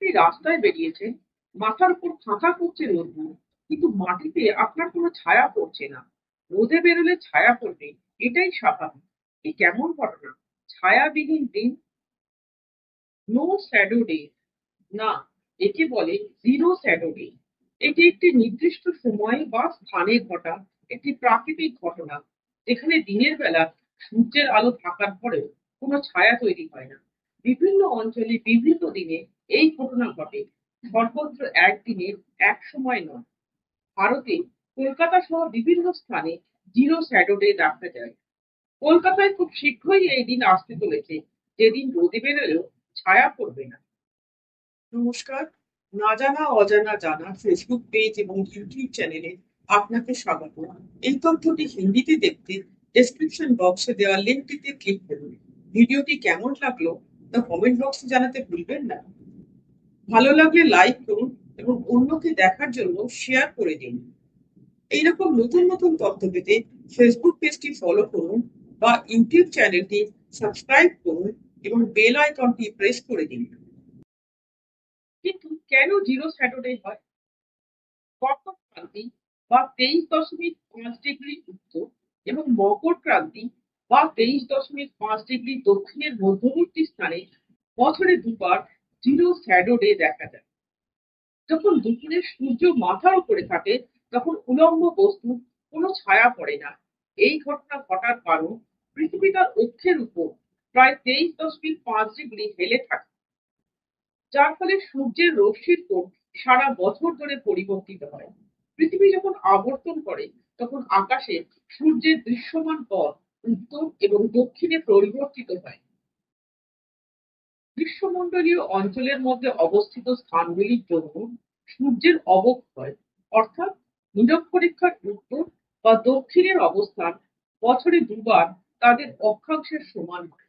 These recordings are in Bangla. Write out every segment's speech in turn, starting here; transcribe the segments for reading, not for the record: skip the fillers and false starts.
আপনি রাস্তায় বেরিয়েছেন, মাথার উপর ফাঁকা পড়ছে রোদ্দুর, কিন্তু মাটিতে আপনার কোনো ছায়া পড়ছে না। রোদে বেরোলে ছায়া পড়বে, এটাই স্বাভাবিক। এ কেমন ঘটনা? ছায়াবিহীন দিন, নো শ্যাডো ডে। না, একে বলে জিরো শ্যাডো ডে। এটি একটি নির্দিষ্ট সময় বা স্থানে ঘটা একটি প্রাকৃতিক ঘটনা, যেখানে দিনের বেলা সূর্যের আলো থাকার পরেও কোনো ছায়া তৈরি হয় না। বিভিন্ন অঞ্চলে বিভিন্ন দিনে এই ঘটনা ঘটে, সর্বত্র একদিনের এক সময় নয়। ভারতে কলকাতা সহ বিভিন্ন স্থানে জিরো শ্যাডো ডে দেখা যায়। কলকাতায় খুব শীঘ্রই এই দিন আসতে চলেছে, যেদিন রোদে বেরোলেও ছায়া পড়বে না। নমস্কার, না জানা অজানা জানা ফেসবুক পেজ এবং ইউটিউব চ্যানেলে আপনাকে স্বাগত। এই তথ্যটি হিন্দিতে দেখতে ডেসক্রিপশন বক্সে দেওয়া লিঙ্কটিতে ক্লিক করুন। ভিডিওটি কেমন লাগলো তা কমেন্ট বক্সে জানাতে ভুলবেন না। ভালো লাগলে লাইক করুন এবং অন্যকে দেখার জন্য শেয়ার করে দিন। এইরকম নতুন নতুন তথ্য পেতে ফেসবুক পেজটি ফলো করুন বা ইউটিউব চ্যানেলটি সাবস্ক্রাইব করুন এবং বেল আইকনটি প্রেস করে দিন। কিন্তু কেন জিরো স্যাটারডে হয়? কর্কট ক্রান্তি বা 23.5 ডিগ্রি উত্তর এবং মকর ক্রান্তি বা 23.5 ডিগ্রি দক্ষিণের মধ্যবর্তী স্থানে বছরে দুবার জিরো শ্যাডো ডে দেখা যায়। যখন দুপুরে সূর্য মাথার উপরে থাকে, তখন উলম্ব বস্তুর কোনো ছায়া পড়ে না। এই ঘটনা ঘটার কারণ, পৃথিবী তার অক্ষের উপর প্রায় 23.5 ডিগ্রি হেলে থাকে, যার ফলে সূর্যের রশ্মির কোণ সারা বছর ধরে পরিবর্তিত হয়। পৃথিবী যখন আবর্তন করে, তখন আকাশে সূর্যের দৃশ্যমান পথ উত্তর এবং দক্ষিণে পরিবর্তিত হয়। গ্রীষ্মমণ্ডলীয় অঞ্চলের মধ্যে অবস্থিত স্থানগুলির জন্য সূর্যের অবক্ষয়, অর্থাৎ নিরক্ষরেখার উত্তর বা দক্ষিণের অবস্থান বছরে দুবার তাদের অক্ষাংশের সমান হয়।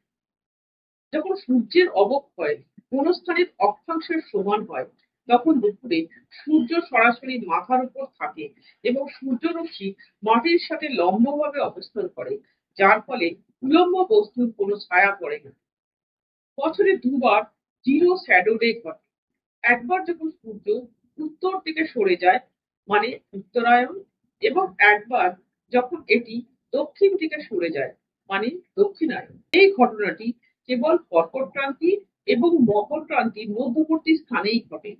যখন সূর্যের অবক্ষয় কোন স্থানের অক্ষাংশের সমান হয়, তখন দুপুরে সূর্য সরাসরি মাথার উপর থাকে এবং সূর্যরশ্মি মাটির সাথে লম্বভাবে অবস্থান করে, যার ফলে উলম্ব বস্তুর কোনো ছায়া পড়ে না। বছরে দুবার জিরো শ্যাডো ডে ঘটে। একবার যখন সূর্য উত্তর দিকে সরে যায়, মানে উত্তরায়ণ, এবং একবার যখন এটি দক্ষিণ দিকে সরে যায়, মানে দক্ষিণায়ন। এই ঘটনাটি কেবল কর্কট ক্রান্তি এবং মকর ক্রান্তির মধ্যবর্তী স্থানেই ঘটে।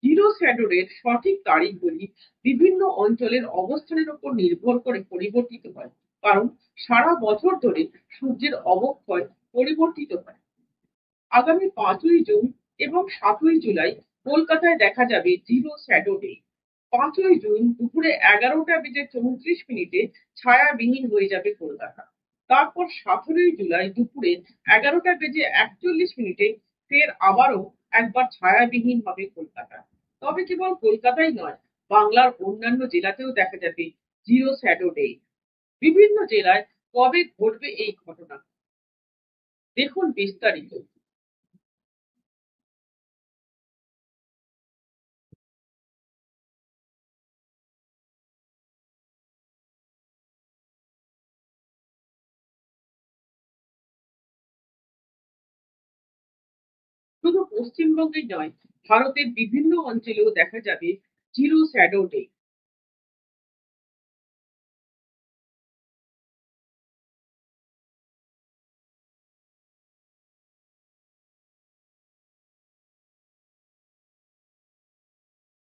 জিরো শ্যাডোর সঠিক তারিখগুলি বিভিন্ন অঞ্চলের অবস্থানের উপর নির্ভর করে পরিবর্তিত হয়, কারণ সারা বছর ধরে সূর্যের অবক্ষয় পরিবর্তিত হয়। আগামী 5ই জুন এবং 7ই জুলাই কলকাতায় দেখা যাবে জিরো শ্যাডো ডে। 5ই জুন দুপুরে 11টা বেজে 34 মিনিটে ছায়াবিহীন হয়ে যাবে কলকাতা। তারপর 17ই জুলাই দুপুরে 11টা বেজে 41 মিনিটে ফের আবারও একবার ছায়াবিহীন হবে কলকাতা। তবে কেবল কলকাতাই নয়, বাংলার অন্যান্য জেলাতেও দেখা যাবে জিরো শ্যাডো ডে। বিভিন্ন জেলায় কবে ঘটবে এই ঘটনা, দেখুন বিস্তারিত। শুধু পশ্চিমবঙ্গে নয়, ভারতের বিভিন্ন অঞ্চলেও দেখা যাবে জিরো শ্যাডো ডে।